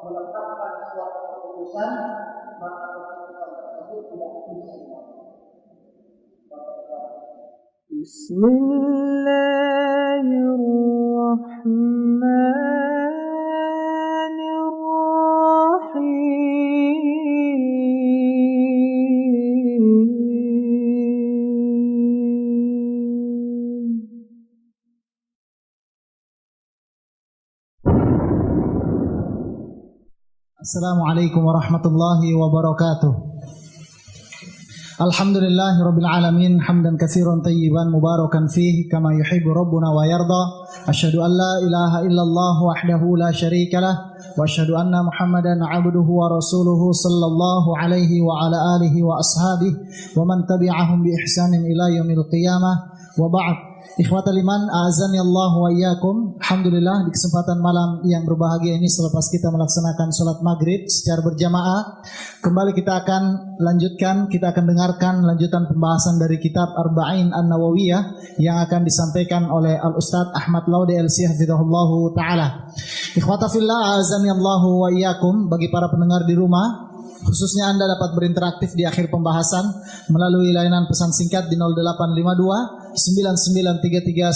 menetapkan suatu keputusan, maka keputusan tersebut tidak bisa Assalamualaikum warahmatullahi wabarakatuh. Alhamdulillahirabbil alamin hamdan katsiran tayyiban mubarakan fihi kama yuhibbu rabbuna wa yarda. Asyhadu an la ilaha illallah wahdahu la syarikalah wa asyhadu anna Muhammadan 'abduhu wa rasuluhu sallallahu alaihi wa ala alihi wa ashabihi wa man tabi'ahum bi ihsanin ila yaumil qiyamah. Wa ba'd. Ikhwatal iman, a'azani Allah wa iyyakum. Alhamdulillah, di kesempatan malam yang berbahagia ini, selepas kita melaksanakan sholat maghrib secara berjamaah, kembali kita akan dengarkan lanjutan pembahasan dari kitab Arba'in An-Nawawiyah yang akan disampaikan oleh Al-Ustadz Ahmad Laude LC hafizahullahu ta'ala. Ikhwata fillah, a'azani Allah wa iyyakum. Bagi para pendengar di rumah, khususnya Anda dapat berinteraktif di akhir pembahasan melalui layanan pesan singkat di 0852 9933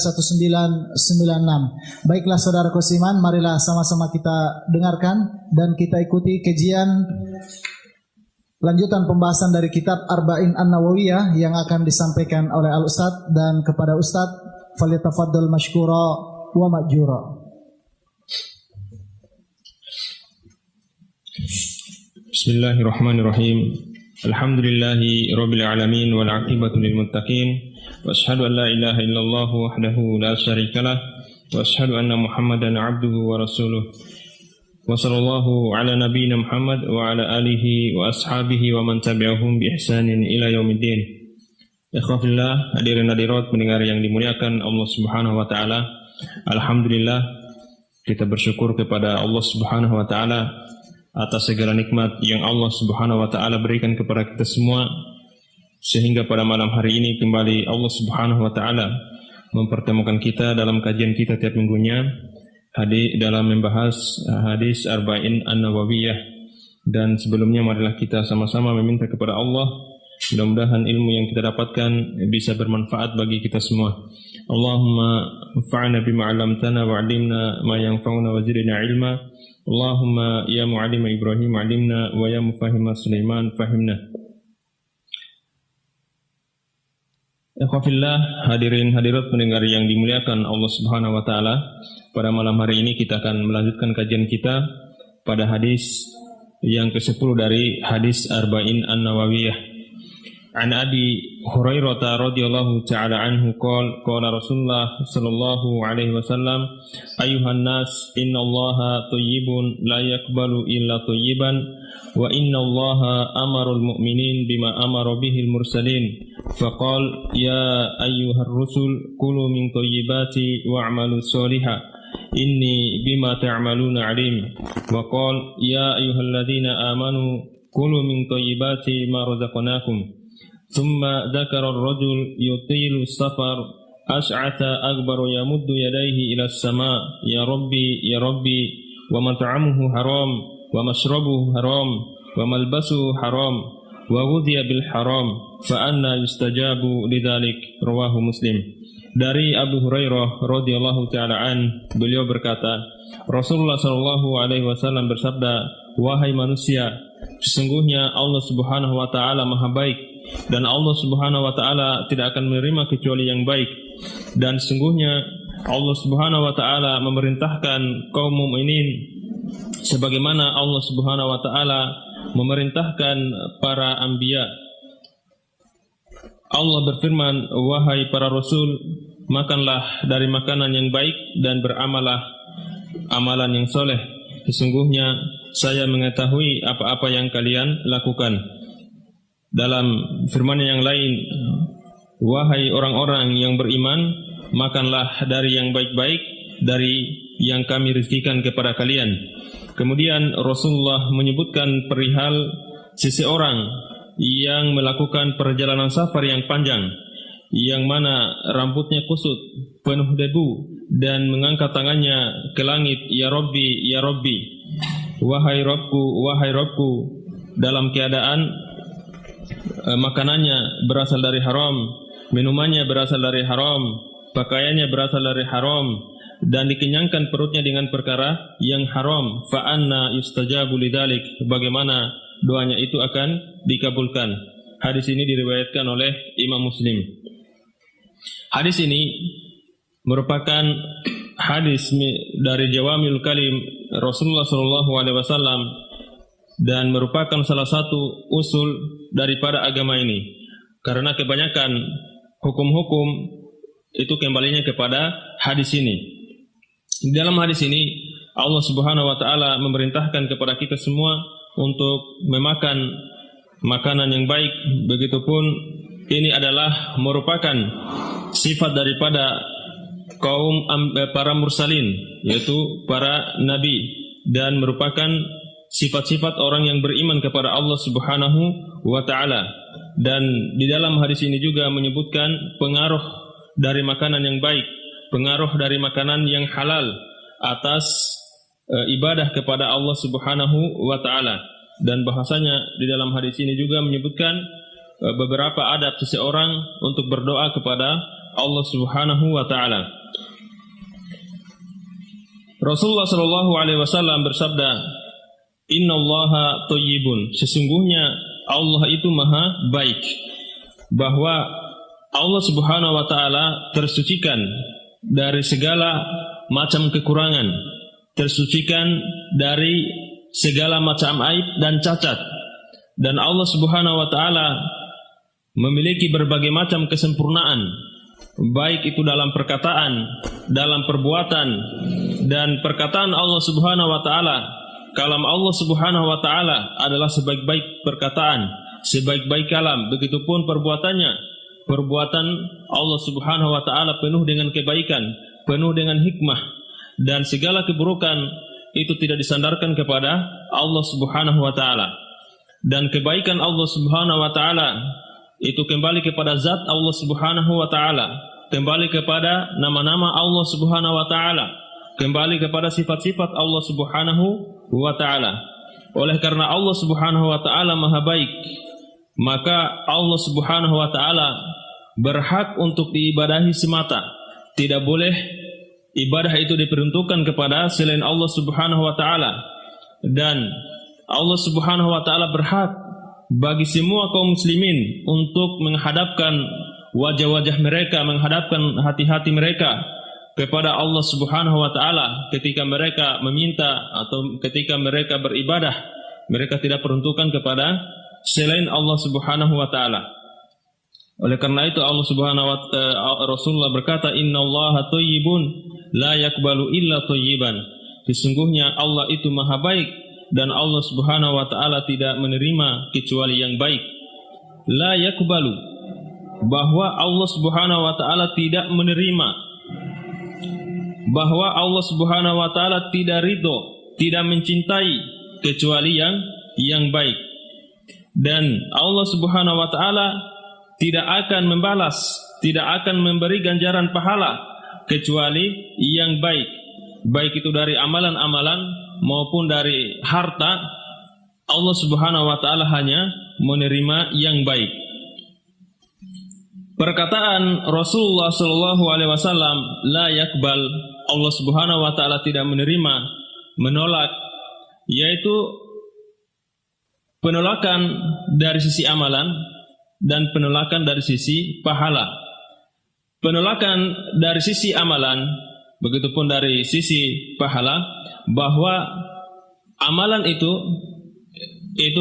1996. Baiklah saudara Kosiman, marilah sama-sama kita dengarkan dan kita ikuti kajian lanjutan pembahasan dari kitab Arba'in An-Nawawiyah yang akan disampaikan oleh Al-Ustadz, dan kepada Ustadz falyatafaddal mashkura wa ma'jura. Bismillahirrahmanirrahim. Alhamdulillahi rabbil alamin wal 'aqibatu lil muttaqin. Wa asyhadu an la ilaha illallah wahdahu la syarikalah wa asyhadu anna Muhammadan 'abduhu wa rasuluh. Wa sallallahu ala nabiyyina Muhammad wa ala alihi wa ashabihi wa man tabi'ahum bi ihsanin ila yaumiddin. Ikhwafillah, hadirin hadirat pendengar yang dimuliakan Allah Subhanahu wa taala. Alhamdulillah, kita bersyukur kepada Allah Subhanahu wa taala atas segala nikmat yang Allah Subhanahu wa taala berikan kepada kita semua, sehingga pada malam hari ini kembali Allah Subhanahu wa taala mempertemukan kita dalam kajian kita tiap minggunya dalam membahas hadis Arba'in An-Nawawiyah. Dan sebelumnya marilah kita sama-sama meminta kepada Allah, mudah-mudahan ilmu yang kita dapatkan bisa bermanfaat bagi kita semua. Allahumma anfa'na bima 'allamtana wa 'allimna ma yanfa'una wa zidna 'ilma. Allahumma ya mu'allima Ibrahim 'allimna wa ya mufahhima Sulaiman fahimna. Ikhwafillah, hadirin hadirat pendengar yang dimuliakan Allah Subhanahu wa taala. Pada malam hari ini kita akan melanjutkan kajian kita pada hadis yang ke-10 dari hadis Arba'in An-Nawawiyah. An Abi Hurairah radhiyallahu ta'ala anhu qala Rasulullah sallallahu alaihi wasallam, ayuhan nas innallaha thayyibun la yaqbalu illa thayyiban wa innallaha amarul mu'minin bima amara bihil mursalin faqal ya ayyuhar rusul kulu min thayyibati wa'malu sholihan inni bima ta'maluna alim wa qala ya ayyuhalladzina amanu kulu min thayyibati ma razaqnakum. ثم ذكر الرجل يطيل السفر أشعث أكبر يمد يديه إلى السماء يا ربي ومطعمه حرام ومشربه حرام وملبسه حرام وغذي بالحرام فأنى يستجاب لذلك رواه مسلم. Dari Abu Hurairah radhiyallahu ta'ala an, beliau berkata, Rasulullah sallallahu alaihi wasallam bersabda, wahai manusia, sesungguhnya Allah Subhanahu wa taala Maha baik, dan Allah Subhanahu wa taala tidak akan menerima kecuali yang baik. Dan sesungguhnya Allah Subhanahu wa taala memerintahkan kaum mukminin sebagaimana Allah Subhanahu wa taala memerintahkan para anbiya. Allah berfirman, wahai para rasul, makanlah dari makanan yang baik dan beramalah amalan yang soleh. Sesungguhnya saya mengetahui apa-apa yang kalian lakukan. Dalam firman yang lain, wahai orang-orang yang beriman, makanlah dari yang baik-baik, dari yang kami rezekikan kepada kalian. Kemudian Rasulullah menyebutkan perihal seseorang yang melakukan perjalanan safar yang panjang, yang mana rambutnya kusut, penuh debu, dan mengangkat tangannya ke langit, ya Rabbi, ya Rabbi. wahai Rabbku, dalam keadaan makanannya berasal dari haram, minumannya berasal dari haram, pakaiannya berasal dari haram, dan dikenyangkan perutnya dengan perkara yang haram, fa anna yustajabu lidzalik, bagaimana doanya itu akan dikabulkan. Hadis ini diriwayatkan oleh Imam Muslim. Hadis ini merupakan hadis dari Jawamiul Kalim Rasulullah SAW dan merupakan salah satu usul daripada agama ini. Karena kebanyakan hukum-hukum itu kembalinya kepada hadis ini. Di dalam hadis ini Allah Subhanahu wa taala memerintahkan kepada kita semua untuk memakan makanan yang baik. Begitupun ini adalah merupakan sifat daripada kaum para mursalin, yaitu para nabi, dan merupakan sifat-sifat orang yang beriman kepada Allah Subhanahu wa taala. Dan di dalam hadis ini juga menyebutkan pengaruh dari makanan yang baik, pengaruh dari makanan yang halal atas ibadah kepada Allah Subhanahu wa taala. Dan bahasanya di dalam hadis ini juga menyebutkan beberapa adab seseorang untuk berdoa kepada Allah Subhanahu wa taala. Rasulullah sallallahu alaihi wasallam bersabda, "Innallaha thayyibun." Sesungguhnya Allah itu maha baik. Bahwa Allah Subhanahu wa taala tersucikan dari segala macam kekurangan, tersucikan dari segala macam aib dan cacat. Dan Allah Subhanahu wa taala memiliki berbagai macam kesempurnaan, baik itu dalam perkataan, dalam perbuatan. Dan perkataan Allah Subhanahu wa taala, kalam Allah Subhanahu wa taala adalah sebaik-baik perkataan, sebaik-baik kalam. Begitupun perbuatannya, perbuatan Allah Subhanahu wa taala penuh dengan kebaikan, penuh dengan hikmah, dan segala keburukan itu tidak disandarkan kepada Allah Subhanahu wa taala. Dan kebaikan Allah Subhanahu wa taala itu kembali kepada zat Allah Subhanahu wa taala, kembali kepada nama-nama Allah Subhanahu wa taala, kembali kepada sifat-sifat Allah Subhanahu wa taala. Oleh karena Allah Subhanahu wa taala maha baik, maka Allah Subhanahu wa taala berhak untuk diibadahi semata. Tidak boleh ibadah itu diperuntukkan kepada selain Allah Subhanahu wa taala. Dan Allah Subhanahu wa taala berhak bagi semua kaum muslimin untuk menghadapkan wajah-wajah mereka, menghadapkan hati-hati mereka kepada Allah Subhanahu wa taala ketika mereka meminta atau ketika mereka beribadah. Mereka tidak peruntukan kepada selain Allah Subhanahu wa taala. Oleh karena itu Allah Subhanahu wa taala, Rasulullah berkata, "Innallaha thayyibun la yaqbalu illa thayyiban." Sesungguhnya Allah itu maha baik dan Allah Subhanahu wa taala tidak menerima kecuali yang baik. La yaqbalu, bahwa Allah Subhanahu wa taala tidak menerima, bahwa Allah Subhanahu wa taala tidak ridho, tidak mencintai kecuali yang baik. Dan Allah Subhanahu wa taala tidak akan membalas, tidak akan memberi ganjaran pahala kecuali yang baik. Baik itu dari amalan-amalan maupun dari harta, Allah Subhanahu wa taala hanya menerima yang baik. Perkataan Rasulullah sallallahu alaihi wasallam, la yakbal, Allah Subhanahu wa taala tidak menerima, menolak, yaitu penolakan dari sisi amalan dan penolakan dari sisi pahala. Penolakan dari sisi amalan, begitupun dari sisi pahala, bahwa amalan itu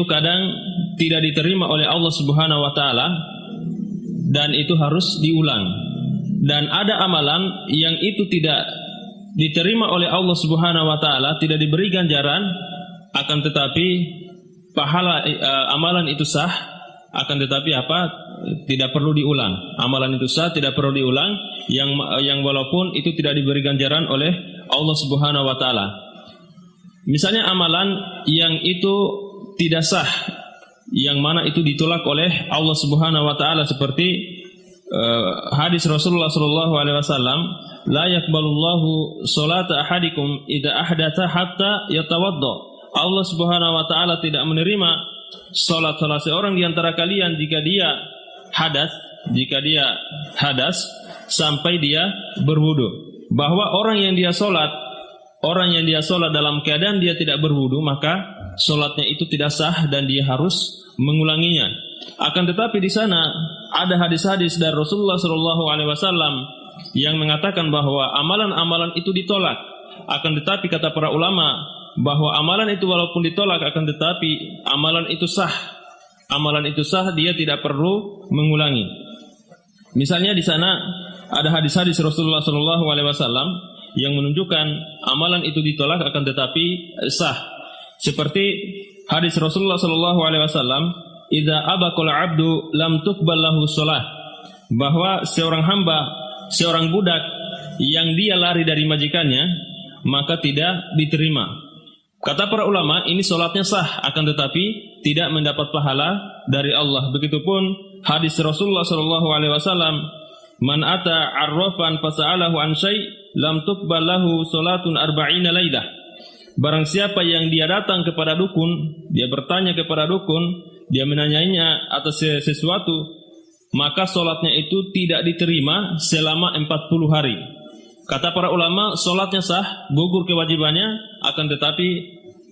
kadang tidak diterima oleh Allah Subhanahu wa taala dan itu harus diulang. Dan ada amalan yang itu tidak diterima oleh Allah Subhanahu wa taala, tidak diberi ganjaran, akan tetapi pahala amalan itu sah, akan tetapi tidak perlu diulang. Amalan itu sah, tidak perlu diulang, yang walaupun itu tidak diberi ganjaran oleh Allah Subhanahu wa taala. Misalnya amalan yang itu tidak sah, yang mana itu ditolak oleh Allah Subhanahu wa taala, seperti hadis Rasulullah sallallahu alaihi wasallam, la yaqbalullahu salata ahadikum idza ahdatha hatta yatawadda. Allah Subhanahu wa taala tidak menerima salat salah seorang di antara kalian jika dia hadas sampai dia berwudu. Bahwa orang yang dia salat dalam keadaan dia tidak berwudu, maka salatnya itu tidak sah dan dia harus mengulanginya. Akan tetapi di sana ada hadis-hadis dari Rasulullah SAW yang mengatakan bahwa amalan-amalan itu ditolak. Akan tetapi kata para ulama bahwa amalan itu walaupun ditolak, akan tetapi amalan itu sah. Amalan itu sah, dia tidak perlu mengulangi. Misalnya di sana ada hadis-hadis Rasulullah SAW yang menunjukkan amalan itu ditolak akan tetapi sah. Seperti hadis Rasulullah SAW, "Idza abaqal 'abdu lam tuqbal lahu shalah." Bahwa seorang hamba, seorang budak yang dia lari dari majikannya, maka tidak diterima. Kata para ulama, ini salatnya sah, akan tetapi tidak mendapat pahala dari Allah. Begitupun hadis Rasulullah SAW, "Man ata 'arrafan fasa'alahu an syai' lam tuqbal lahu salatun 40 lailah." Barang siapa yang dia datang kepada dukun, dia bertanya kepada dukun, dia menanyainya atas sesuatu, maka salatnya itu tidak diterima selama 40 hari. Kata para ulama, salatnya sah, gugur kewajibannya, akan tetapi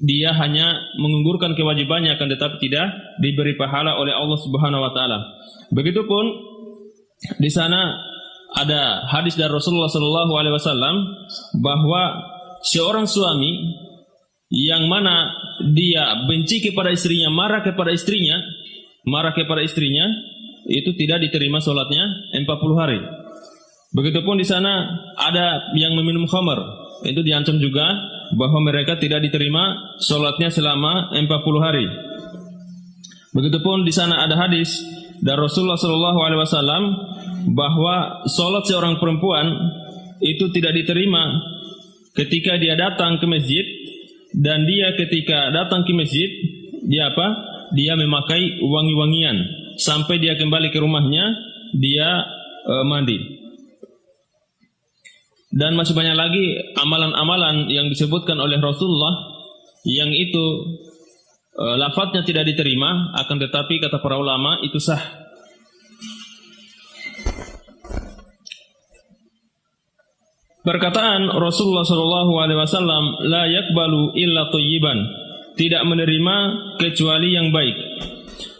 dia hanya mengugurkan kewajibannya, akan tetapi tidak diberi pahala oleh Allah Subhanahu wa taala. Begitupun di sana ada hadis dari Rasulullah SAW bahwa seorang suami yang mana dia benci kepada istrinya, marah kepada istrinya, itu tidak diterima salatnya 40 hari. Begitupun di sana ada yang meminum khamar, itu diancam juga bahwa mereka tidak diterima salatnya selama 40 hari. Begitupun di sana ada hadis dari Rasulullah SAW bahwa salat seorang perempuan itu tidak diterima ketika dia datang ke masjid, dan dia ketika datang ke masjid dia dia memakai wangi-wangian sampai dia kembali ke rumahnya dia mandi. Dan masih banyak lagi amalan-amalan yang disebutkan oleh Rasulullah yang itu lafadznya tidak diterima, akan tetapi kata para ulama itu sah. Perkataan Rasulullah SAW, "La yakbalu illa thayyiban," tidak menerima kecuali yang baik,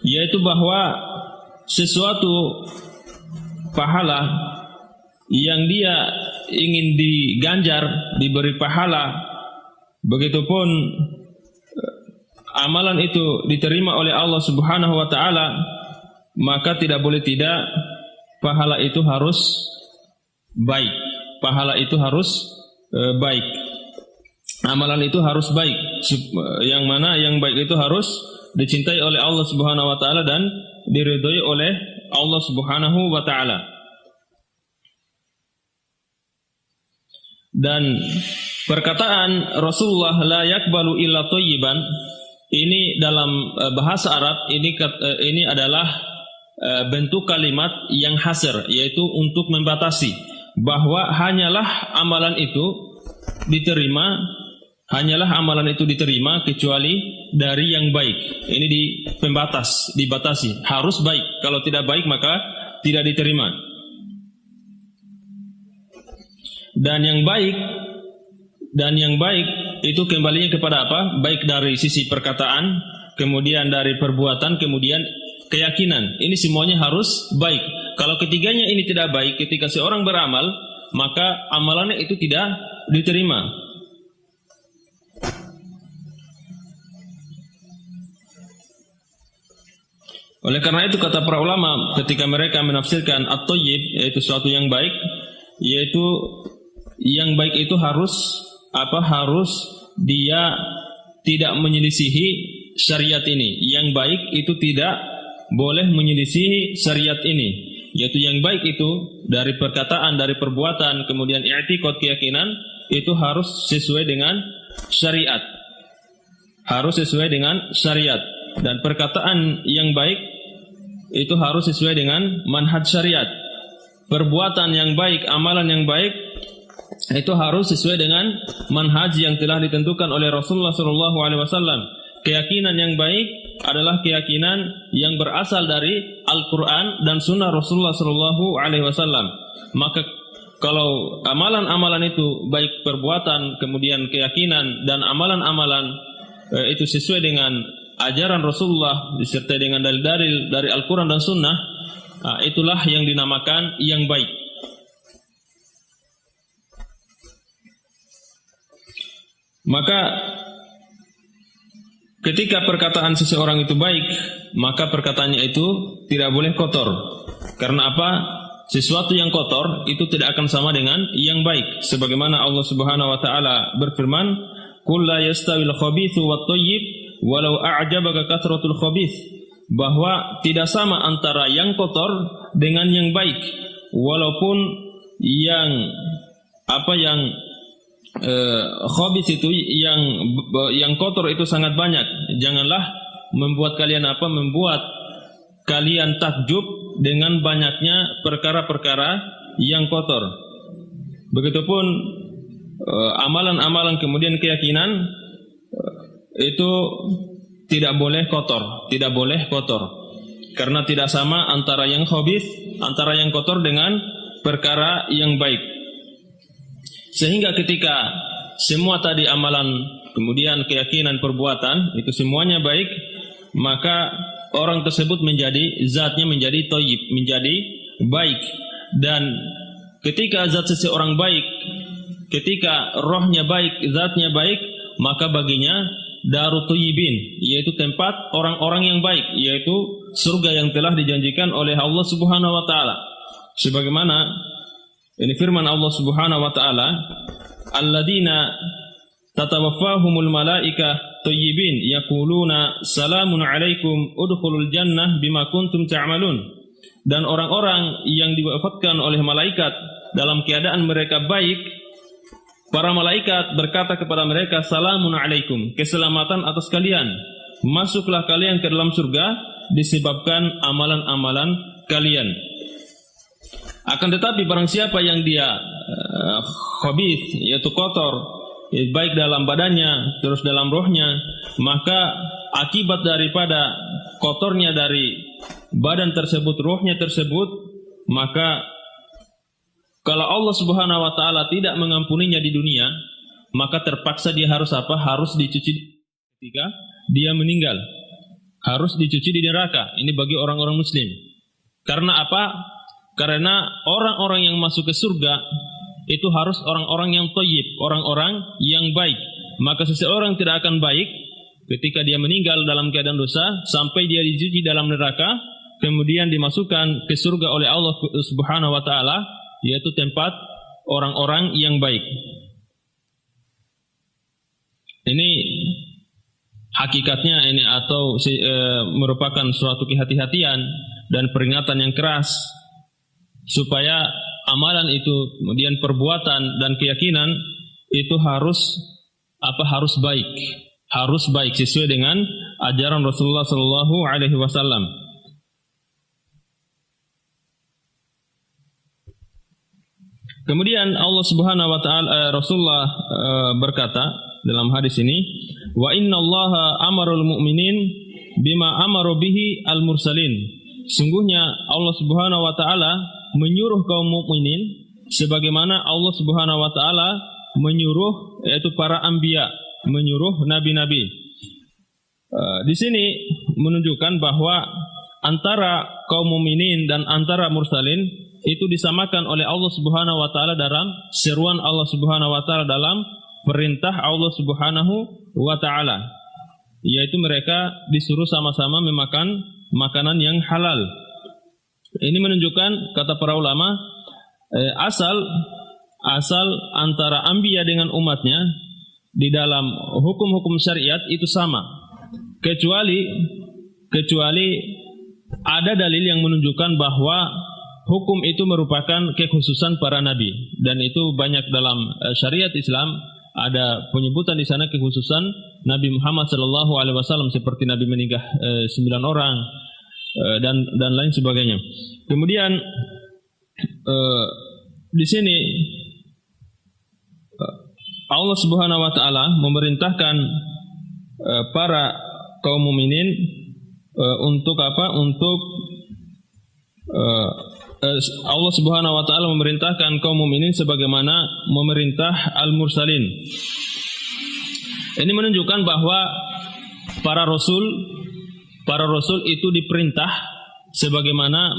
yaitu bahwa sesuatu pahala yang dia ingin diganjar, diberi pahala, begitupun amalan itu diterima oleh Allah Subhanahu wa taala, maka tidak boleh tidak pahala itu harus baik. Pahala itu harus baik. Amalan itu harus baik. Yang mana yang baik itu harus dicintai oleh Allah Subhanahu wa taala dan diridhoi oleh Allah Subhanahu wa taala. Dan perkataan Rasulullah la yakbalu illa thayyiban ini dalam bahasa Arab ini adalah bentuk kalimat yang hasr, yaitu untuk membatasi bahwa hanyalah amalan itu diterima kecuali dari yang baik. Ini dibatasi, harus baik. Kalau tidak baik maka tidak diterima. Dan yang baik itu kembalinya kepada apa? Baik dari sisi perkataan, kemudian dari perbuatan, kemudian keyakinan. Ini semuanya harus baik. Kalau ketiganya ini tidak baik, ketika seorang beramal, maka amalannya itu tidak diterima. Oleh karena itu kata para ulama ketika mereka menafsirkan at-thayyib, yaitu sesuatu yang baik, yaitu yang baik itu harus dia tidak menyelisihi syariat ini. Yang baik itu tidak boleh menyelisihi syariat ini. Yaitu yang baik itu dari perkataan, dari perbuatan, kemudian i'tiqad, keyakinan, itu harus sesuai dengan syariat. Harus sesuai dengan syariat. Dan perkataan yang baik itu harus sesuai dengan manhaj syariat. Perbuatan yang baik, amalan yang baik itu harus sesuai dengan manhaj yang telah ditentukan oleh Rasulullah SAW. Keyakinan yang baik adalah keyakinan yang berasal dari Al-Quran dan Sunnah Rasulullah SAW. Maka kalau amalan-amalan itu baik perbuatan, kemudian keyakinan dan amalan-amalan itu sesuai dengan ajaran Rasulullah disertai dengan dalil-dalil dari Al-Quran dan Sunnah, itulah yang dinamakan yang baik. Maka ketika perkataan seseorang itu baik, maka perkataannya itu tidak boleh kotor. Karena apa? Sesuatu yang kotor itu tidak akan sama dengan yang baik. Sebagaimana Allah Subhanahu wa taala berfirman, "Qul la yastawil khabithu wat thayyib walau a'jabaka kathratul khabith." Bahwa tidak sama antara yang kotor dengan yang baik. Walaupun yang khabith itu yang kotor itu sangat banyak. Janganlah membuat kalian takjub dengan banyaknya perkara-perkara yang kotor. Begitupun amalan-amalan kemudian keyakinan itu tidak boleh kotor. Karena tidak sama antara yang khabith, antara yang kotor dengan perkara yang baik. Sehingga ketika semua tadi amalan, kemudian keyakinan, perbuatan, itu semuanya baik, maka orang tersebut zatnya menjadi thayyib, menjadi baik. Dan ketika zat seseorang baik, ketika rohnya baik, zatnya baik, maka baginya darut thayyibin, yaitu tempat orang-orang yang baik, yaitu surga yang telah dijanjikan oleh Allah Subhanahu wa taala. Sebagaimana ini firman Allah Subhanahu wa taala, "Alladzina tatawaffahumul malaika thayyibin yaquluna salamun alaikum udkhulul jannah bima kuntum ta'malun." Dan orang-orang yang diwafatkan oleh malaikat dalam keadaan mereka baik, para malaikat berkata kepada mereka, "Salamun alaikum," keselamatan atas kalian. Masuklah kalian ke dalam surga disebabkan amalan-amalan kalian. Akan tetapi barang siapa yang dia khabith, yaitu kotor, baik dalam badannya, terus dalam rohnya, maka akibat daripada kotornya dari badan tersebut, rohnya tersebut, maka kalau Allah Subhanahu wa taala tidak mengampuninya di dunia, maka terpaksa dia harus apa? Harus dicuci ketika dia meninggal. Harus dicuci di neraka. Ini bagi orang-orang muslim. Karena apa? Karena orang-orang yang masuk ke surga itu harus orang-orang yang thayyib, orang-orang yang baik. Maka seseorang tidak akan baik ketika dia meninggal dalam keadaan dosa sampai dia dicuci dalam neraka, kemudian dimasukkan ke surga oleh Allah Subhanahu wa taala, yaitu tempat orang-orang yang baik. Ini hakikatnya ini atau merupakan suatu kehati-hatian dan peringatan yang keras supaya amalan itu, kemudian perbuatan dan keyakinan itu harus baik sesuai dengan ajaran Rasulullah sallallahu alaihi wasallam. Kemudian Allah Subhanahu wa taala Rasulullah berkata dalam hadis ini, "Wa innallaha amarul mu'minin bima amara bihi al-mursalin." Sungguhnya Allah Subhanahu wa taala menyuruh kaum mukminin sebagaimana Allah Subhanahu wa taala menyuruh yaitu para anbiya, menyuruh nabi-nabi. Di sini menunjukkan bahwa antara kaum mukminin dan antara mursalin itu disamakan oleh Allah Subhanahu wa taala dalam seruan Allah Subhanahu wa taala, dalam perintah Allah Subhanahu wa taala, yaitu mereka disuruh sama-sama memakan makanan yang halal. Ini menunjukkan, kata para ulama, asal antara anbiya dengan umatnya di dalam hukum-hukum syariat itu sama, kecuali ada dalil yang menunjukkan bahwa hukum itu merupakan kekhususan para nabi, dan itu banyak dalam syariat Islam. Ada penyebutan di sana kekhususan Nabi Muhammad SAW, seperti Nabi menikah 9 orang dan lain sebagainya. Kemudian di sini Allah Subhanahu wa taala memerintahkan para kaum mukminin untuk apa? Untuk Allah Subhanahu wa taala memerintahkan kaum mukminin sebagaimana memerintah al-mursalin. Ini menunjukkan bahwa para rasul itu diperintah sebagaimana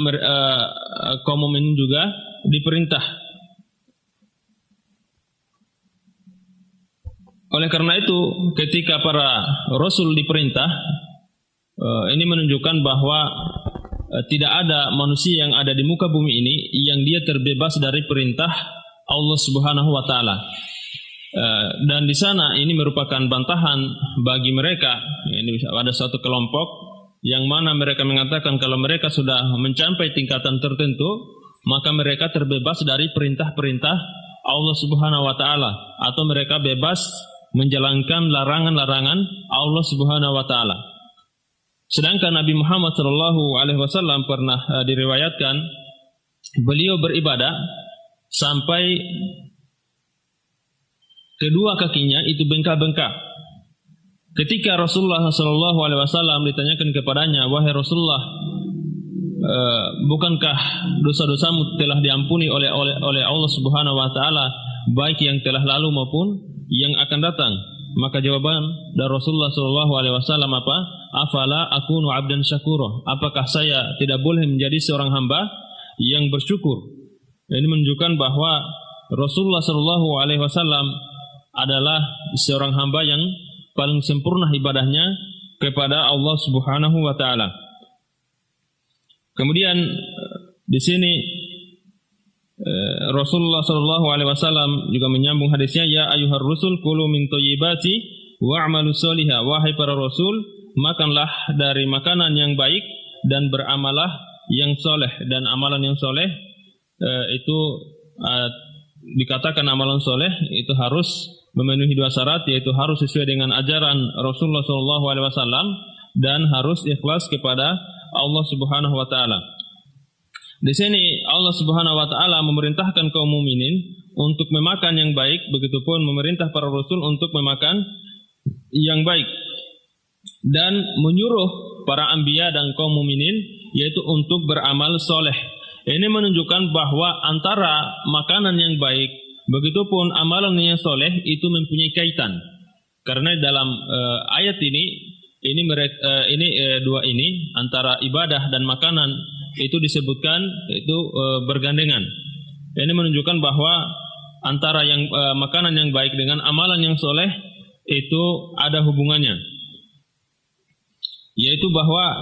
kaum mukminin juga diperintah. Oleh karena itu, ketika para rasul diperintah, ini menunjukkan bahwa tidak ada manusia yang ada di muka bumi ini yang dia terbebas dari perintah Allah Subhanahu wa taala. Dan di sana ini merupakan bantahan bagi mereka. Ini ada satu kelompok yang mana mereka mengatakan kalau mereka sudah mencapai tingkatan tertentu, maka mereka terbebas dari perintah-perintah Allah Subhanahu wa taala, atau mereka bebas menjalankan larangan-larangan Allah Subhanahu wa taala. Sedangkan Nabi Muhammad sallallahu alaihi wasallam pernah diriwayatkan beliau beribadah sampai kedua kakinya itu bengkak-bengkak. Ketika Rasulullah sallallahu alaihi wasallam ditanyakan kepadanya, "Wahai Rasulullah, bukankah dosa-dosamu telah diampuni oleh Allah Subhanahu wa taala, baik yang telah lalu maupun yang akan datang?" Maka jawaban dari Rasulullah SAW apa? Afala akunu abdan syakura. Apakah saya tidak boleh menjadi seorang hamba yang bersyukur? Ini menunjukkan bahwa Rasulullah SAW adalah seorang hamba yang paling sempurna ibadahnya kepada Allah Subhanahu wa taala. Kemudian di sini Rasulullah SAW juga menyambung hadisnya, ya ayyuhar rusul kulu min thayyibati wa'malu sholiha. Wahai para rasul, makanlah dari makanan yang baik dan beramalah yang soleh. Dan amalan yang soleh itu dikatakan amalan soleh itu harus memenuhi dua syarat, yaitu harus sesuai dengan ajaran Rasulullah SAW dan harus ikhlas kepada Allah Subhanahu wa taala. Di sini Allah Subhanahu wa taala memerintahkan kaum mukminin untuk memakan yang baik, begitupun memerintah para rasul untuk memakan yang baik dan menyuruh para anbiya dan kaum mukminin yaitu untuk beramal soleh. Ini menunjukkan bahwa antara makanan yang baik begitupun amalan yang soleh itu mempunyai kaitan. Karena dalam ayat ini dua ini antara ibadah dan makanan itu disebutkan itu bergandengan. Ini menunjukkan bahwa antara yang makanan yang baik dengan amalan yang soleh itu ada hubungannya, yaitu bahwa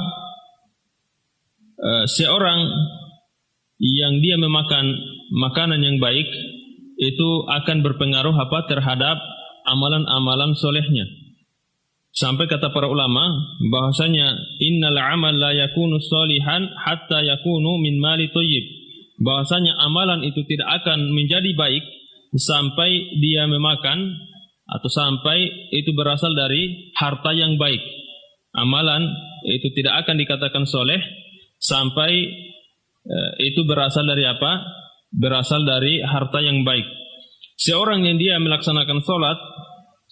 seorang yang dia memakan makanan yang baik itu akan berpengaruh terhadap amalan-amalan solehnya. Sampai kata para ulama bahwasanya innal amal la yakunu sholihan hatta yakunu min mali thayyib. Bahwasanya amalan itu tidak akan menjadi baik sampai dia memakan atau sampai itu berasal dari harta yang baik. Amalan itu tidak akan dikatakan soleh sampai itu berasal dari apa? Berasal dari harta yang baik. Seorang yang dia melaksanakan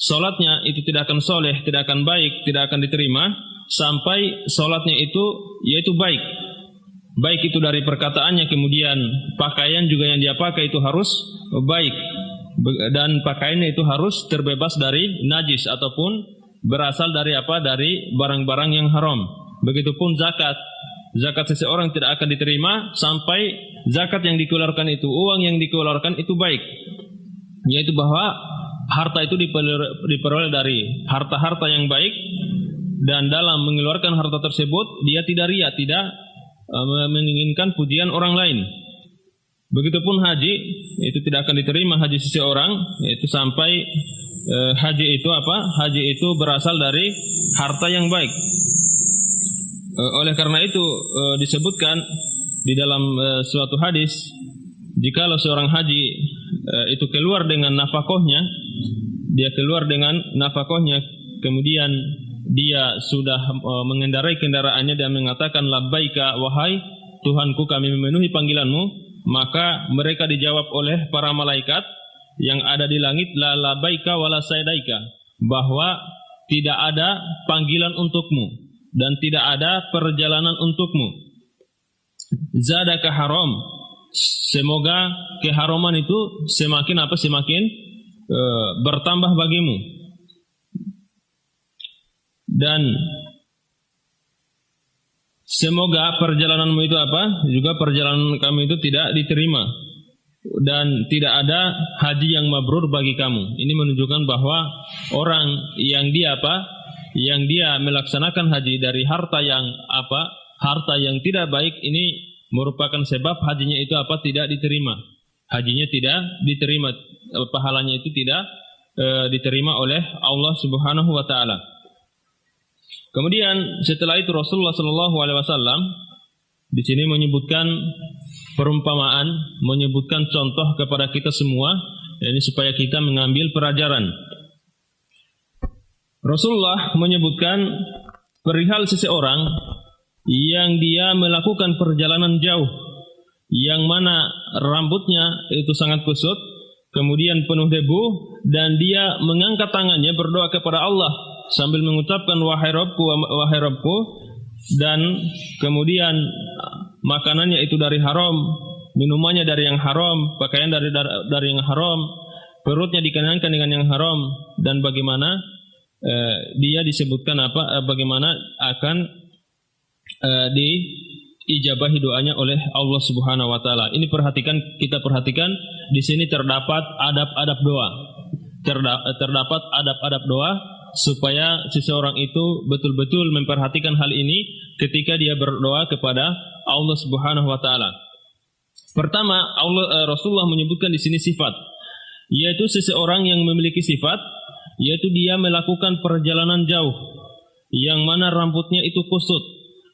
solatnya itu tidak akan soleh, tidak akan baik, tidak akan diterima sampai solatnya itu yaitu baik. Baik itu dari perkataannya, kemudian pakaian juga yang dia pakai itu harus baik. Dan pakaiannya itu harus terbebas dari najis ataupun berasal dari dari barang-barang yang haram. Begitupun zakat. Zakat seseorang tidak akan diterima sampai zakat yang dikeluarkan itu, uang yang dikeluarkan itu baik. Yaitu bahwa harta itu diperoleh dari harta-harta yang baik, dan dalam mengeluarkan harta tersebut dia tidak riya, tidak menginginkan pujian orang lain. Begitupun haji, itu tidak akan diterima haji seseorang itu sampai haji itu Haji itu berasal dari harta yang baik. Oleh karena itu disebutkan di dalam suatu hadis, jikalau seorang haji itu keluar dengan nafkahnya, kemudian dia sudah mengendarai kendaraannya dan mengatakan labbaika, wahai Tuhanku, kami memenuhi panggilanmu, maka mereka dijawab oleh para malaikat yang ada di langit, la labaika wala saidaika, bahwa tidak ada panggilan untukmu dan tidak ada perjalanan untukmu. Zadaka haram, semoga keharaman itu semakin bertambah bagimu, dan semoga perjalananmu itu juga perjalanan kamu itu tidak diterima, dan tidak ada haji yang mabrur bagi kamu. Ini menunjukkan bahwa orang yang dia melaksanakan haji dari harta yang tidak baik, ini merupakan sebab hajinya itu tidak diterima. Hajinya tidak diterima, pahalanya itu tidak diterima oleh Allah Subhanahu wa taala. Kemudian setelah itu Rasulullah sallallahu alaihi wasallam di sini menyebutkan perumpamaan, menyebutkan contoh kepada kita semua, ini supaya kita mengambil pelajaran. Rasulullah menyebutkan perihal seseorang yang dia melakukan perjalanan jauh, yang mana rambutnya itu sangat kusut, kemudian penuh debu, dan dia mengangkat tangannya berdoa kepada Allah sambil mengucapkan wahai Rabbku, dan kemudian makanannya itu dari haram, minumannya dari yang haram, pakaian dari yang haram, perutnya dikenyangkan dengan yang haram, dan bagaimana dia disebutkan bagaimana akan diijabahi doanya oleh Allah Subhanahu wa taala. Ini kita perhatikan di sini terdapat adab-adab doa. Terdapat adab-adab doa supaya seseorang itu betul-betul memperhatikan hal ini ketika dia berdoa kepada Allah Subhanahu wa taala. Pertama, Rasulullah menyebutkan di sini sifat, yaitu seseorang yang memiliki sifat, yaitu dia melakukan perjalanan jauh yang mana rambutnya itu kusut,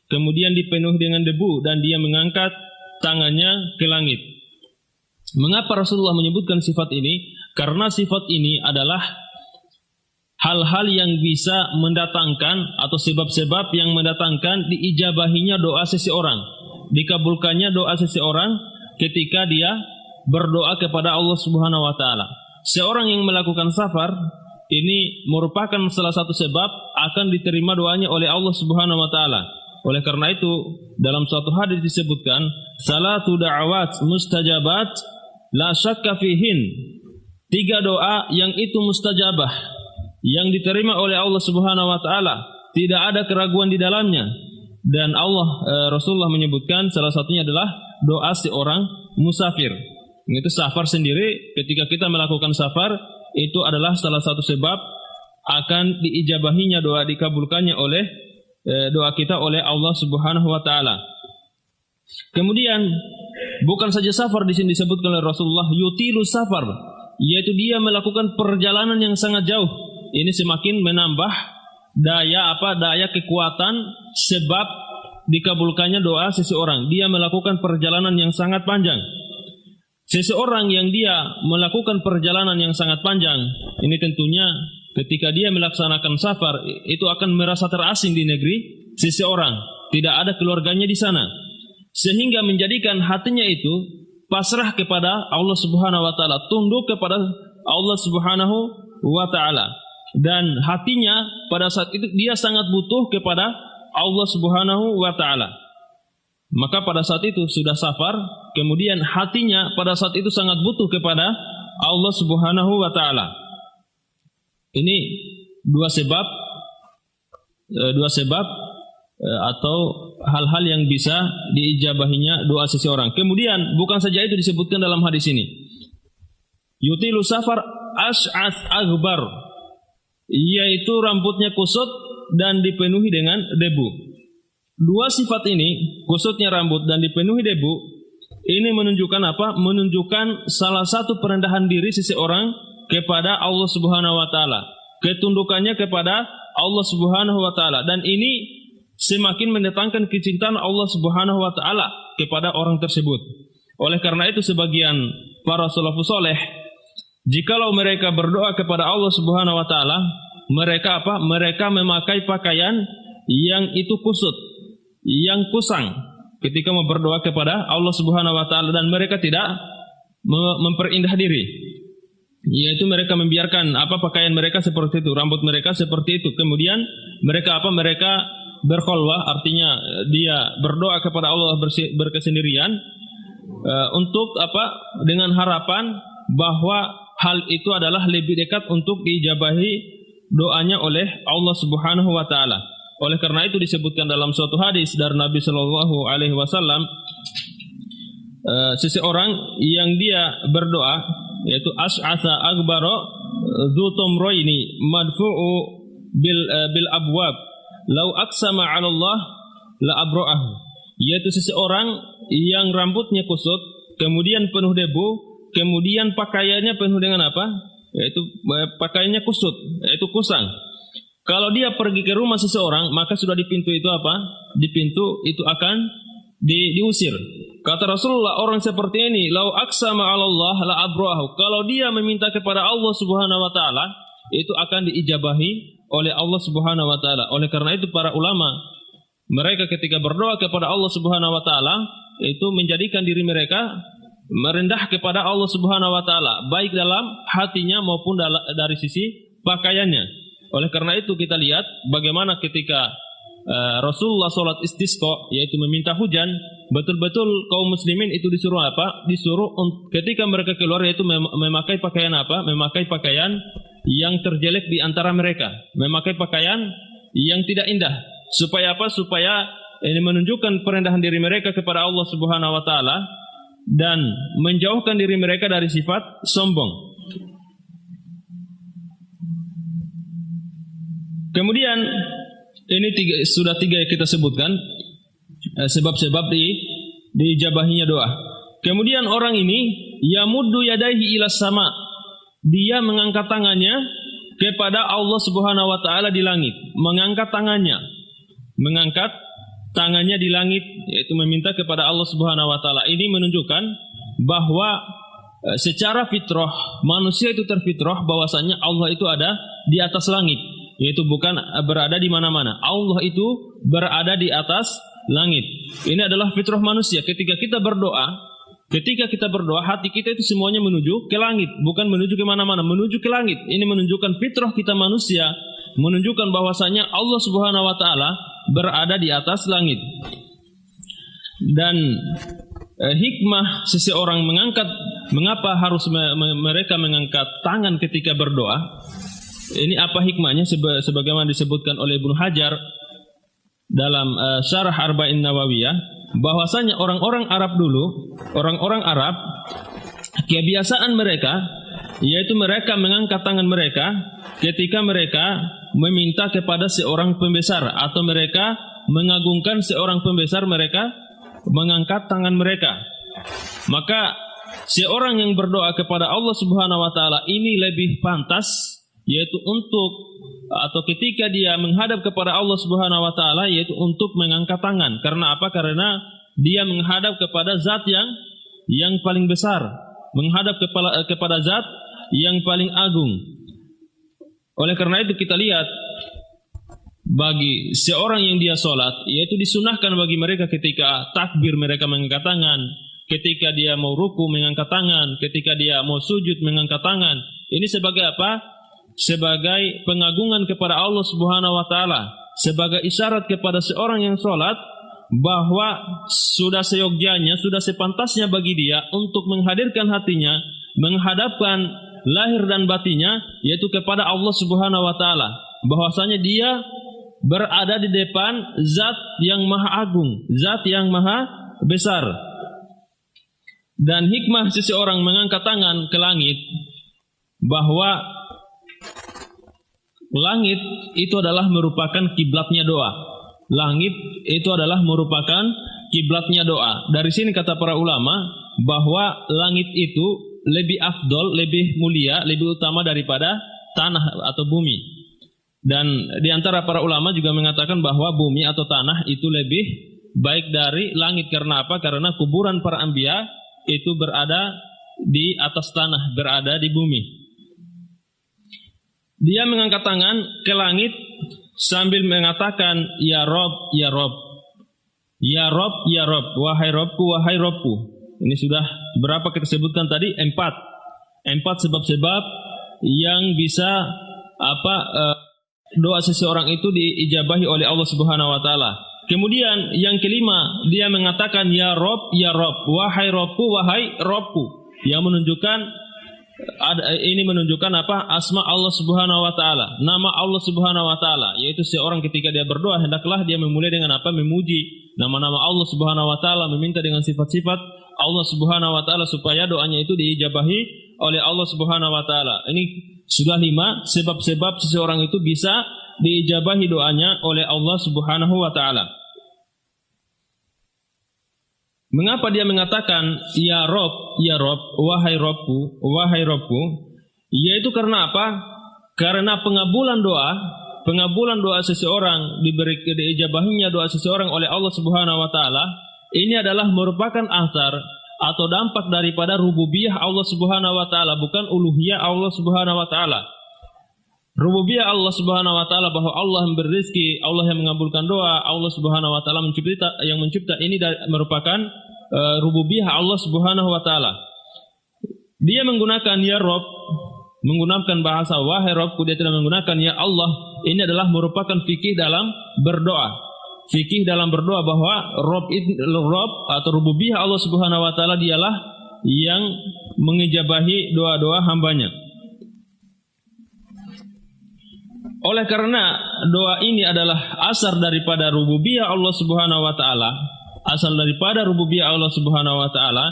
kemudian dipenuhi dengan debu, dan dia mengangkat tangannya ke langit. Mengapa Rasulullah menyebutkan sifat ini? Karena sifat ini adalah hal-hal yang bisa mendatangkan atau sebab-sebab yang mendatangkan diijabahinya doa seseorang, dikabulkannya doa seseorang ketika dia berdoa kepada Allah Subhanahu wa taala. Seorang yang melakukan safar ini merupakan salah satu sebab akan diterima doanya oleh Allah Subhanahu wa taala. Oleh karena itu, dalam suatu hadis disebutkan, salatu da'awat mustajabat la syakka fihin. 3 doa yang itu mustajabah, yang diterima oleh Allah Subhanahu wa taala, tidak ada keraguan di dalamnya. Dan Rasulullah menyebutkan salah satunya adalah doa seorang musafir. Itu safar sendiri, ketika kita melakukan safar, itu adalah salah satu sebab akan diijabahinya doa, dikabulkannya oleh doa kita oleh Allah Subhanahu wa taala. Kemudian bukan saja safar di sini disebutkan oleh Rasulullah, yutilu safar, yaitu dia melakukan perjalanan yang sangat jauh. Ini semakin menambah daya kekuatan sebab dikabulkannya doa seseorang. Dia melakukan perjalanan yang sangat panjang. Seseorang yang dia melakukan perjalanan yang sangat panjang, ini tentunya ketika dia melaksanakan safar itu akan merasa terasing di negeri seseorang, tidak ada keluarganya di sana, sehingga menjadikan hatinya itu pasrah kepada Allah Subhanahu wa taala, tunduk kepada Allah Subhanahu wa taala, dan hatinya pada saat itu dia sangat butuh kepada Allah Subhanahu wa taala. Maka pada saat itu sudah safar, kemudian hatinya pada saat itu sangat butuh kepada Allah Subhanahu wa taala. Ini dua sebab atau hal-hal yang bisa diijabahinya doa seseorang. Kemudian bukan saja itu disebutkan dalam hadis ini. Yutilu safar ash'ath aghbar, yaitu rambutnya kusut dan dipenuhi dengan debu. 2 sifat ini, kusutnya rambut dan dipenuhi debu, ini menunjukkan apa? Menunjukkan salah satu perendahan diri seseorang kepada Allah Subhanahu wa taala, ketundukannya kepada Allah Subhanahu wa taala, dan ini semakin mendatangkan kecintaan Allah Subhanahu wa taala kepada orang tersebut. Oleh karena itu sebagian para salafus saleh, jikalau mereka berdoa kepada Allah Subhanahu wa taala, mereka memakai pakaian yang itu kusut, yang kusang ketika mau berdoa kepada Allah Subhanahu wa taala, dan mereka tidak memperindah diri. yaitu mereka membiarkan pakaian mereka seperti itu, rambut mereka seperti itu. Kemudian mereka mereka berkholwah, artinya dia berdoa kepada Allah berkesendirian untuk dengan harapan bahwa hal itu adalah lebih dekat untuk diijabahi doanya oleh Allah Subhanahu wa taala. Oleh karena itu disebutkan dalam suatu hadis dari Nabi sallallahu alaihi wasallam, seseorang yang dia berdoa, yaitu as'atha akbara dzu tumraini madfu'u bil abwab lau aqsama 'ala Allah la abra'ahu, yaitu seseorang yang rambutnya kusut, kemudian penuh debu, kemudian pakaiannya penuh dengan yaitu pakaiannya kusut, yaitu kusang. Kalau dia pergi ke rumah seseorang, maka sudah di pintu itu di pintu itu akan diusir. Kata Rasulullah, orang seperti ini, lau aqsama 'ala Allah la abrahu. Kalau dia meminta kepada Allah Subhanahu wa taala, itu akan diijabahi oleh Allah Subhanahu wa taala. Oleh karena itu para ulama, mereka ketika berdoa kepada Allah Subhanahu wa taala, itu menjadikan diri mereka merendah kepada Allah Subhanahu wa taala, baik dalam hatinya maupun dari sisi pakaiannya. Oleh karena itu kita lihat bagaimana ketika Rasulullah sholat istisqa, yaitu meminta hujan, betul-betul kaum muslimin itu disuruh disuruh ketika mereka keluar, yaitu memakai pakaian memakai pakaian yang terjelek di antara mereka, memakai pakaian yang tidak indah, supaya supaya ini menunjukkan perendahan diri mereka kepada Allah Subhanahu wa taala dan menjauhkan diri mereka dari sifat sombong. Kemudian ini sudah tiga yang kita sebutkan sebab-sebab diijabahinya doa. Kemudian orang ini yamuddu yadaihi ila sama, dia mengangkat tangannya kepada Allah Subhanahu wa taala di langit, mengangkat tangannya di langit, yaitu meminta kepada Allah Subhanahu wa taala. Ini menunjukkan bahwa secara fitrah manusia itu terfitrah bahwasanya Allah itu ada di atas langit, yaitu bukan berada di mana-mana. Allah itu berada di atas langit. Ini adalah fitrah manusia. Ketika kita berdoa, hati kita itu semuanya menuju ke langit, bukan menuju ke mana-mana, menuju ke langit. Ini menunjukkan fitrah kita manusia, menunjukkan bahwasanya Allah Subhanahu wa taala berada di atas langit. Dan hikmah seseorang mengapa harus mereka mengangkat tangan ketika berdoa? Ini apa hikmahnya? Sebagaimana disebutkan oleh Ibnu Hajar dalam Syarah Arba'in Nawawiyah, bahwasanya orang-orang Arab dulu, orang-orang Arab kebiasaan mereka yaitu mereka mengangkat tangan mereka ketika mereka meminta kepada seorang pembesar atau mereka mengagungkan seorang pembesar, mereka mengangkat tangan mereka. Maka seorang yang berdoa kepada Allah Subhanahu wa taala ini lebih pantas, yaitu untuk atau ketika dia menghadap kepada Allah Subhanahu wa taala, yaitu untuk mengangkat tangan. Karena apa? Karena dia menghadap kepada zat yang paling besar, menghadap kepada zat yang paling agung. Oleh karena itu kita lihat bagi seorang yang dia sholat, yaitu disunahkan bagi mereka ketika takbir mereka mengangkat tangan, ketika dia mau ruku mengangkat tangan, ketika dia mau sujud mengangkat tangan. Ini sebagai apa? Sebagai pengagungan kepada Allah Subhanahu wa taala, sebagai isyarat kepada seorang yang sholat bahwa sudah seyogyanya, sudah sepantasnya bagi dia untuk menghadirkan hatinya, menghadapkan lahir dan batinnya, yaitu kepada Allah Subhanahu wa taala, bahwasanya dia berada di depan zat yang maha agung, zat yang maha besar. Dan hikmah seseorang mengangkat tangan ke langit, bahwa langit itu adalah merupakan kiblatnya doa. Langit itu adalah merupakan kiblatnya doa. Dari sini kata para ulama bahwa langit itu lebih afdol, lebih mulia, lebih utama daripada tanah atau bumi. Dan di antara para ulama juga mengatakan bahwa bumi atau tanah itu lebih baik dari langit. Karena apa? Karena kuburan para anbiya itu berada di atas tanah, berada di bumi. Dia mengangkat tangan ke langit sambil mengatakan, Ya Rob, Ya Rob, Ya Rob, Ya Rob, wahai Robku, wahai Robku. Ini sudah berapa kita sebutkan tadi? 4. 4 sebab-sebab yang bisa doa seseorang itu diijabahi oleh Allah Subhanahu wa taala. Kemudian yang kelima, dia mengatakan ya Rob, wahai Robku, wahai Robku. Yang menunjukkan asma Allah Subhanahu wa taala, nama Allah Subhanahu wa taala, yaitu seorang ketika dia berdoa hendaklah dia memulai dengan memuji nama-nama Allah Subhanahu wa taala, meminta dengan sifat-sifat Allah Subhanahu wa taala supaya doanya itu diijabahi oleh Allah Subhanahu wa taala. Ini sudah 5 sebab-sebab seseorang itu bisa diijabahi doanya oleh Allah Subhanahu wa taala. Mengapa dia mengatakan ya Rob, wahai Robku, wahai Robku? Yaitu karena apa? Karena pengabulan doa seseorang, diijabahinya doa seseorang oleh Allah Subhanahu wa taala, ini adalah merupakan asar atau dampak daripada rububiyah Allah Subhanahu wa taala, bukan uluhiyah Allah Subhanahu wa taala. Rububiyah Allah Subhanahu wa taala, bahwa Allah memberi rezeki, Allah yang mengabulkan doa, Allah Subhanahu wa taala yang mencipta, ini merupakan rububiyah Allah Subhanahu wa taala. Dia menggunakan ya Rob, menggunakan bahasa wahai Robku, dia tidak menggunakan ya Allah. Ini adalah merupakan fikih dalam berdoa. Fikih dalam berdoa bahwa Rob atau rububiyah Allah Subhanahu wa taala dialah yang mengijabahi doa-doa hambanya. Oleh karena doa ini adalah asal daripada rububiyah Allah Subhanahu wa taala, asal daripada rububiyah Allah Subhanahu wa taala,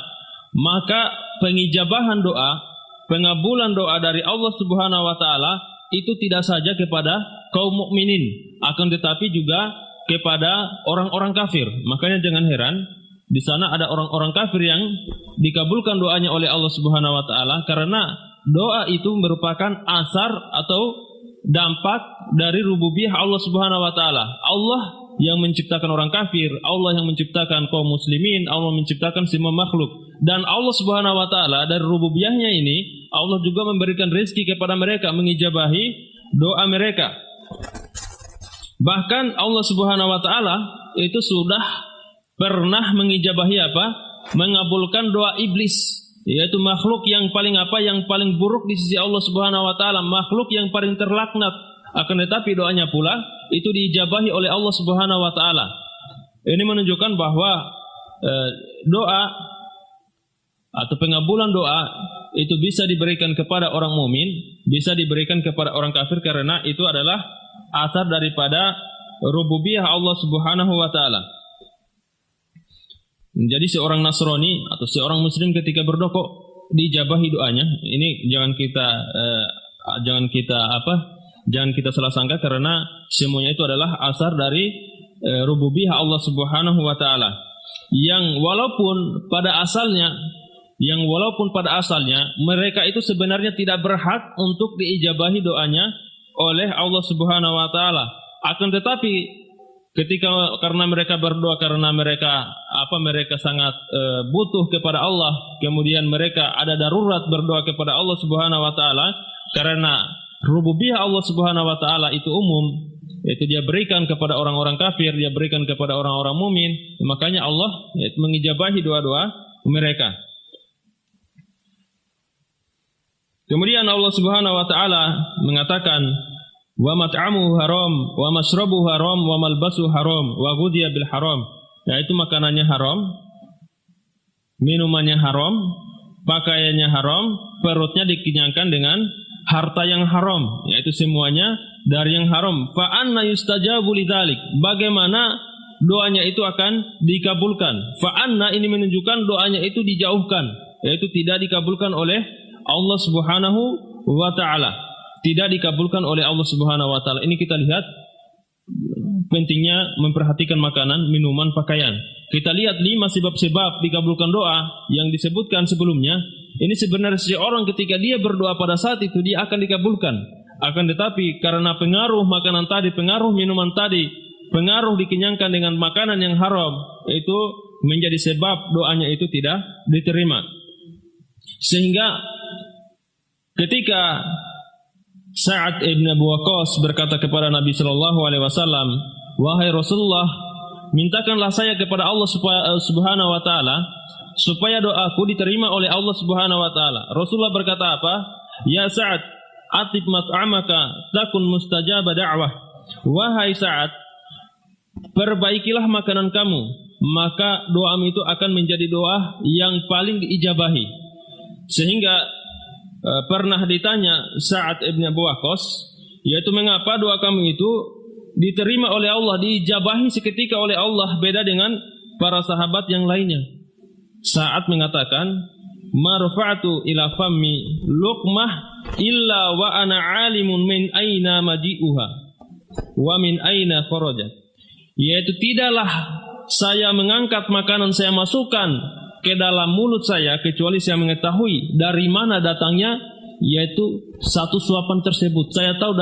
maka pengijabahan doa, pengabulan doa dari Allah Subhanahu wa taala itu tidak saja kepada kaum mukminin, akan tetapi juga kepada orang-orang kafir. Makanya jangan heran di sana ada orang-orang kafir yang dikabulkan doanya oleh Allah Subhanahu wa taala, karena doa itu merupakan asar atau dampak dari rububiyah Allah Subhanahu wa taala. Allah yang menciptakan orang kafir, Allah yang menciptakan kaum muslimin, Allah menciptakan semua makhluk. Dan Allah Subhanahu wa taala dari rububiyahnya ini, Allah juga memberikan rezeki kepada mereka, mengijabahi doa mereka. Bahkan Allah Subhanahu wa taala itu sudah pernah mengijabahi mengabulkan doa iblis, yaitu makhluk yang paling buruk di sisi Allah Subhanahu wa taala, makhluk yang paling terlaknat. Akan tetapi doanya pula itu diijabahi oleh Allah Subhanahu wa taala. Ini menunjukkan bahwa doa atau pengabulan doa itu bisa diberikan kepada orang mukmin, bisa diberikan kepada orang kafir, karena itu adalah asar daripada rububiyah Allah Subhanahu wa taala. Jadi seorang Nasrani atau seorang Muslim ketika berdoa kok diijabahi doanya, ini jangan kita salah sangka, karena semuanya itu adalah asar dari rububiyah Allah Subhanahu wa taala. Yang walaupun pada asalnya mereka itu sebenarnya tidak berhak untuk diijabahi doanya oleh Allah Subhanahu wa taala. Akan tetapi karena mereka berdoa, karena mereka sangat butuh kepada Allah, kemudian mereka ada darurat berdoa kepada Allah Subhanahu wa taala, karena rububiyah Allah Subhanahu wa taala itu umum, itu dia berikan kepada orang-orang kafir, dia berikan kepada orang-orang mukmin, makanya Allah mengijabahi doa-doa mereka. Kemudian Allah Subhanahu wa taala mengatakan wa mat'amuhu haram wa mashrabuhu haram wa malbasuhu haram wa ghudhiya bil haram, yaitu makanannya haram, minumannya haram, pakaiannya haram, perutnya dikenyangkan dengan harta yang haram, yaitu semuanya dari yang haram. Fa anna yustajabu lidzalik, bagaimana doanya itu akan dikabulkan? Fa anna ini menunjukkan doanya itu dijauhkan, yaitu tidak dikabulkan oleh Allah Subhanahu wa taala. Tidak dikabulkan oleh Allah Subhanahu wa taala. Ini kita lihat pentingnya memperhatikan makanan, minuman, pakaian. Kita lihat 5 sebab-sebab dikabulkan doa yang disebutkan sebelumnya. Ini sebenarnya seorang ketika dia berdoa pada saat itu dia akan dikabulkan. Akan tetapi karena pengaruh makanan tadi, pengaruh minuman tadi, pengaruh dikenyangkan dengan makanan yang haram, itu menjadi sebab doanya itu tidak diterima. Sehingga ketika Sa'ad ibn Abi Waqqas berkata kepada Nabi sallallahu alaihi wasallam, "Wahai Rasulullah, mintakanlah saya kepada Allah Subhanahu wa taala supaya doaku diterima oleh Allah Subhanahu wa taala. Rasulullah berkata apa? Ya Sa'ad, atib mat'amaka takun mustajaba da'wah. Wahai Sa'ad, perbaikilah makanan kamu, maka doamu itu akan menjadi doa yang paling diijabahi. Sehingga pernah ditanya Sa'ad ibn Abu Waqqas, yaitu mengapa doa kamu itu diterima oleh Allah, diijabahi seketika oleh Allah, beda dengan para sahabat yang lainnya. Sa'ad mengatakan, ma rafa'tu ila fammi luqmah illa wa ana alimun min aina maji'uha wa min aina kharajat. Yaitu tidaklah saya mengangkat makanan saya masukkan ke dalam mulut saya kecuali saya mengetahui dari mana datangnya, yaitu satu suapan tersebut. Saya tahu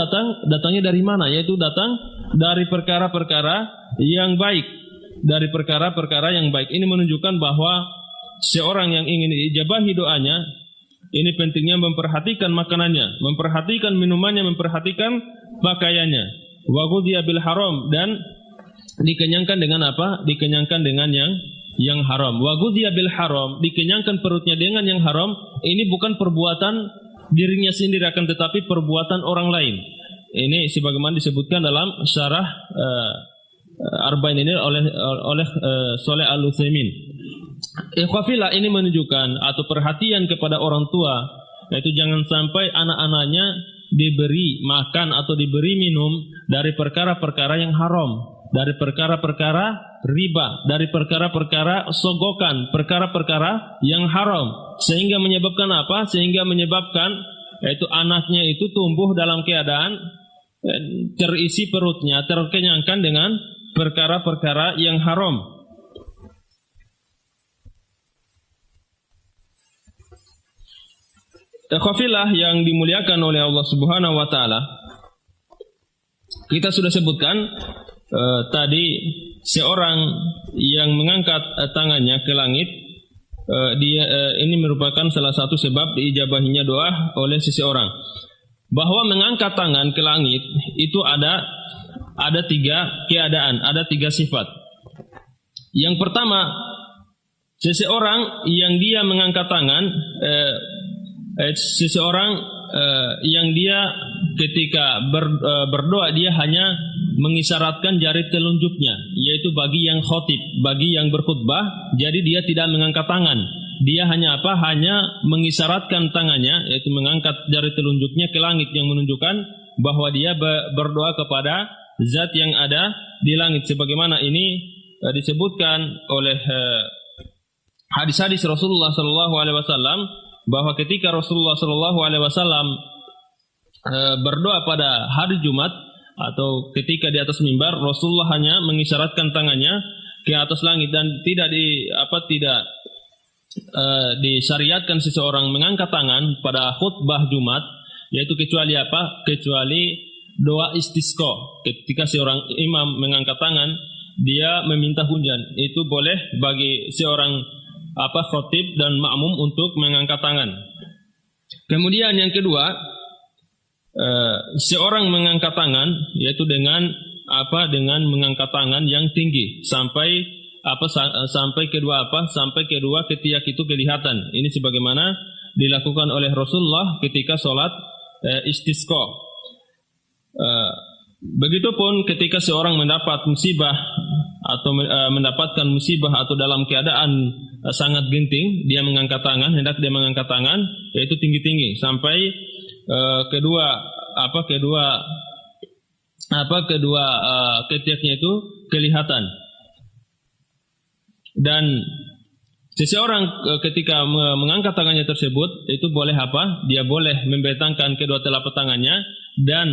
datangnya dari mana, yaitu datang dari perkara-perkara yang baik, dari perkara-perkara yang baik. Ini menunjukkan bahwa seorang yang ingin diijabahi doanya, ini pentingnya memperhatikan makanannya, memperhatikan minumannya, memperhatikan pakaiannya. Wa ghudhiya bil haram, dan dikenyangkan dengan apa? Dikenyangkan dengan yang haram. Wa ghudhiya bil haram, dikenyangkan perutnya dengan yang haram. Ini bukan perbuatan dirinya sendiri, akan tetapi perbuatan orang lain. Ini sebagaimana disebutkan dalam syarah Arba'in ini oleh Shalih Al-Utsaimin. Ikhwafillah, ini menunjukkan atau perhatian kepada orang tua, yaitu jangan sampai anak-anaknya diberi makan atau diberi minum dari perkara-perkara yang haram, dari perkara-perkara riba, dari perkara-perkara sogokan, perkara-perkara yang haram, sehingga menyebabkan apa? Sehingga menyebabkan yaitu anaknya itu tumbuh dalam keadaan terisi perutnya, terkenyangkan dengan perkara-perkara yang haram. Ikhwafillah yang dimuliakan oleh Allah Subhanahu wa taala, kita sudah sebutkan tadi seorang yang mengangkat tangannya ke langit, ini merupakan salah satu sebab diijabahinya doa oleh seseorang. Bahwa mengangkat tangan ke langit itu ada tiga keadaan, ada tiga sifat. Yang pertama, seseorang yang dia mengangkat tangan, seseorang yang dia ketika berdoa dia hanya mengisyaratkan jari telunjuknya, yaitu bagi yang khotib, bagi yang berkhutbah. Jadi dia tidak mengangkat tangan, dia hanya apa? Hanya mengisyaratkan tangannya, yaitu mengangkat jari telunjuknya ke langit, yang menunjukkan bahwa dia berdoa kepada zat yang ada di langit. Sebagaimana ini disebutkan oleh hadis-hadis Rasulullah SAW, bahwa ketika Rasulullah SAW berdoa pada hari Jumat atau ketika di atas mimbar, Rasulullah hanya mengisyaratkan tangannya ke atas langit, dan tidak disyariatkan seseorang mengangkat tangan pada khutbah Jumat, yaitu kecuali apa? Kecuali doa istisqa. Ketika seorang imam mengangkat tangan, dia meminta hujan, itu boleh bagi seorang khatib dan makmum untuk mengangkat tangan. Kemudian yang kedua, seorang mengangkat tangan, yaitu dengan mengangkat tangan yang tinggi sampai kedua ketiak itu kelihatan. Ini sebagaimana dilakukan oleh Rasulullah ketika sholat istisqa. Begitupun ketika seorang mendapat musibah atau mendapatkan musibah atau dalam keadaan sangat genting, dia mengangkat tangan, hendak dia mengangkat tangan, yaitu tinggi-tinggi sampai kedua ketiaknya itu kelihatan. Dan seseorang ketika mengangkat tangannya tersebut itu boleh apa? Dia boleh membentangkan kedua telapak tangannya, dan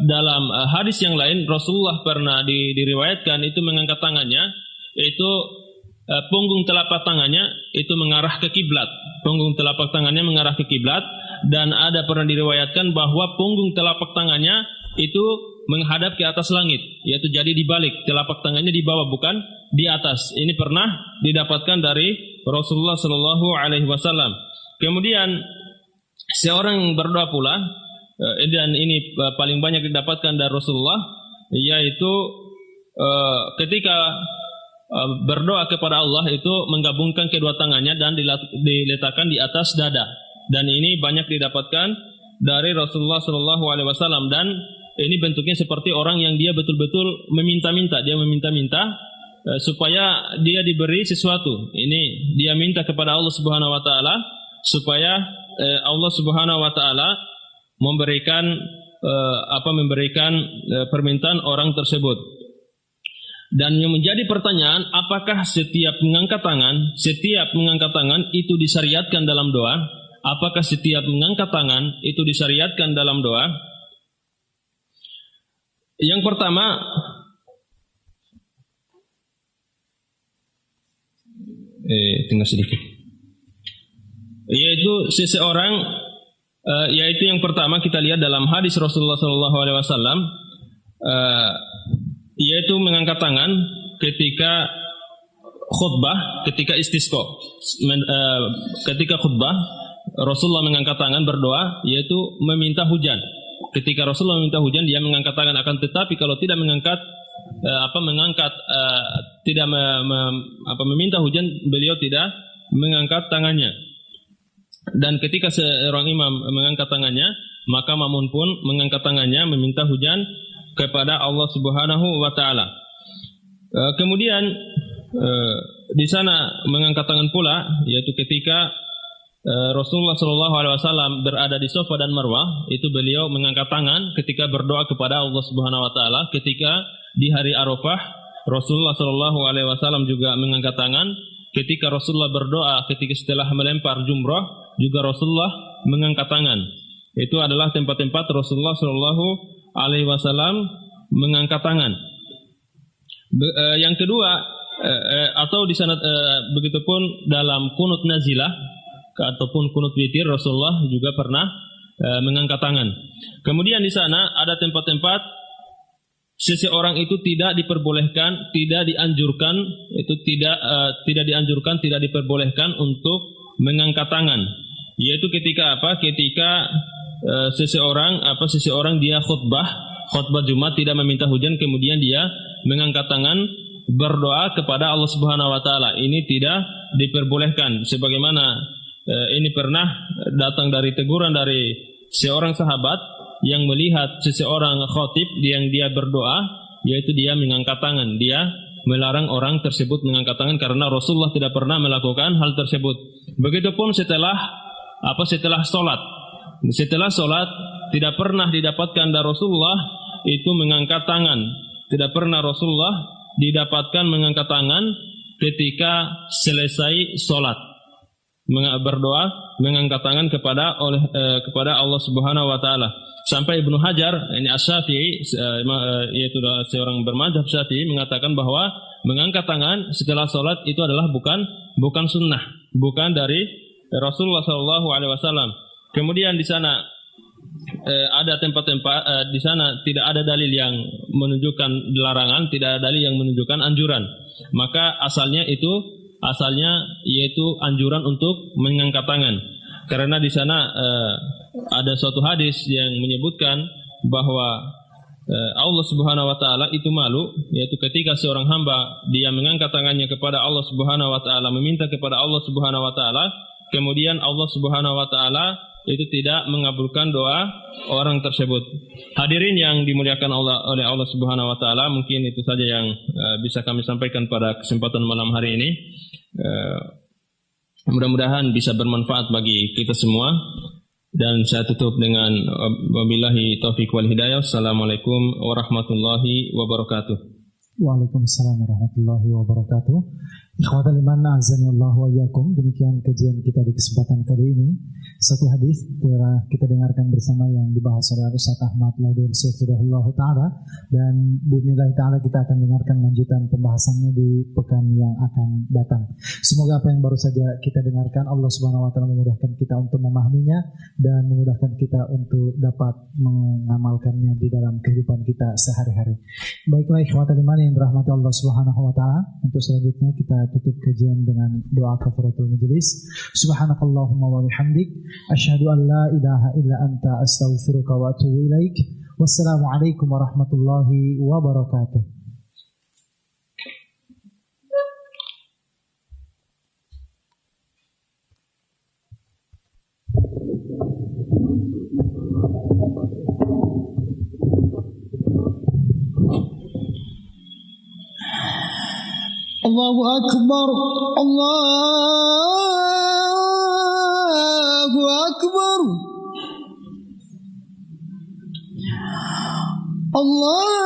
dalam hadis yang lain Rasulullah pernah diriwayatkan itu mengangkat tangannya, itu punggung telapak tangannya itu mengarah ke kiblat. Punggung telapak tangannya mengarah ke kiblat, dan ada pernah diriwayatkan bahwa punggung telapak tangannya itu menghadap ke atas langit, yaitu jadi dibalik, telapak tangannya di bawah bukan di atas. Ini pernah didapatkan dari Rasulullah Shallallahu Alaihi Wasallam. Kemudian seorang berdoa pula, dan ini paling banyak didapatkan dari Rasulullah, yaitu ketika berdoa kepada Allah itu menggabungkan kedua tangannya dan diletakkan di atas dada. Dan ini banyak didapatkan dari Rasulullah SAW, dan ini bentuknya seperti orang yang dia betul-betul meminta-minta. Dia meminta-minta supaya dia diberi sesuatu. Ini dia minta kepada Allah Subhanahu Wa Taala supaya Allah Subhanahu Wa Taala memberikan permintaan orang tersebut. Dan yang menjadi pertanyaan, apakah setiap mengangkat tangan itu disyariatkan dalam doa? Apakah setiap mengangkat tangan itu disyariatkan dalam doa? Yang pertama, tinggal sedikit. Yaitu seseorang, yaitu yang pertama kita lihat dalam hadis Rasulullah SAW, yaitu mengangkat tangan ketika khutbah, ketika istisqa. Ketika khutbah Rasulullah mengangkat tangan berdoa, yaitu meminta hujan. Ketika Rasulullah meminta hujan, dia mengangkat tangan. Akan tetapi kalau tidak meminta hujan, beliau tidak mengangkat tangannya. Dan ketika seorang imam mengangkat tangannya, maka makmum pun mengangkat tangannya meminta hujan kepada Allah Subhanahu Wa Taala. Kemudian di sana mengangkat tangan pula, yaitu ketika Rasulullah SAW berada di Safa dan Marwah, itu beliau mengangkat tangan ketika berdoa kepada Allah Subhanahu Wa Taala. Ketika di hari Arafah, Rasulullah SAW juga mengangkat tangan. Ketika Rasulullah berdoa, ketika setelah melempar jumrah, juga Rasulullah mengangkat tangan. Itu adalah tempat-tempat Rasulullah SAW mengangkat tangan. Yang kedua, atau di sana begitupun dalam kunut nazilah ataupun kunut witir, Rasulullah juga pernah mengangkat tangan. Kemudian di sana ada tempat-tempat seseorang itu tidak diperbolehkan, tidak dianjurkan, tidak diperbolehkan untuk mengangkat tangan. Yaitu ketika apa? Ketika seseorang dia khutbah Jumat tidak meminta hujan, kemudian dia mengangkat tangan berdoa kepada Allah Subhanahu Wa Taala. Ini tidak diperbolehkan. Sebagaimana ini pernah datang dari teguran dari seorang sahabat yang melihat seseorang khatib yang dia berdoa, yaitu dia mengangkat tangan. Dia melarang orang tersebut mengangkat tangan karena Rasulullah tidak pernah melakukan hal tersebut. Begitupun setelah sholat. Setelah sholat tidak pernah didapatkan dari Rasulullah itu mengangkat tangan. Tidak pernah Rasulullah didapatkan mengangkat tangan ketika selesai sholat. Berdoa mengangkat tangan kepada Allah Subhanahu Wa Taala. Sampai Ibnu Hajar, ini Asy-Syafi'i, yaitu seorang bermadzhab Syafi'i, mengatakan bahwa mengangkat tangan setelah sholat itu adalah bukan sunnah, bukan dari Rasulullah SAW. Kemudian di sana ada tempat-tempat di sana tidak ada dalil yang menunjukkan larangan, tidak ada dalil yang menunjukkan anjuran. Maka asalnya yaitu anjuran untuk mengangkat tangan. Karena di sana ada suatu hadis yang menyebutkan bahwa Allah Subhanahu Wa Taala itu malu, yaitu ketika seorang hamba dia mengangkat tangannya kepada Allah Subhanahu Wa Taala, meminta kepada Allah Subhanahu Wa Taala, kemudian Allah Subhanahu Wa Taala itu tidak mengabulkan doa orang tersebut. Hadirin yang dimuliakan oleh Allah Subhanahu Wa Taala, mungkin itu saja yang bisa kami sampaikan pada kesempatan malam hari ini. Mudah-mudahan bisa bermanfaat bagi kita semua. Dan saya tutup dengan wabillahi taufiq wal hidayah. Assalamualaikum warahmatullahi wabarakatuh. Waalaikumsalam warahmatullahi wabarakatuh. Ikhwatal iman azani Allah wa iyyakum. Demikian kajian kita di kesempatan kali ini. Satu hadis telah kita dengarkan bersama yang dibahas oleh Ustaz Ahmad Laudir Syafirullah Ta'ala, dan bismillah ta'ala kita akan dengarkan lanjutan pembahasannya di pekan yang akan datang. Semoga apa yang baru saja kita dengarkan Allah Subhanahu Wa Ta'ala memudahkan kita untuk memahaminya dan memudahkan kita untuk dapat mengamalkannya di dalam kehidupan kita sehari-hari. Baiklah ikhwatal iman yang dirahmati Allah Subhanahu Wa Ta'ala, untuk selanjutnya kita tutup kajian dengan doa kafaratul majelis. Subhanakallahumma wa bihamdik, asyhadu an la ilaha illa anta, astaghfiruka wa atubu ilaik. Wassalamualaikum warahmatullahi wabarakatuh. Allahu Akbar, Allahu Akbar, Allah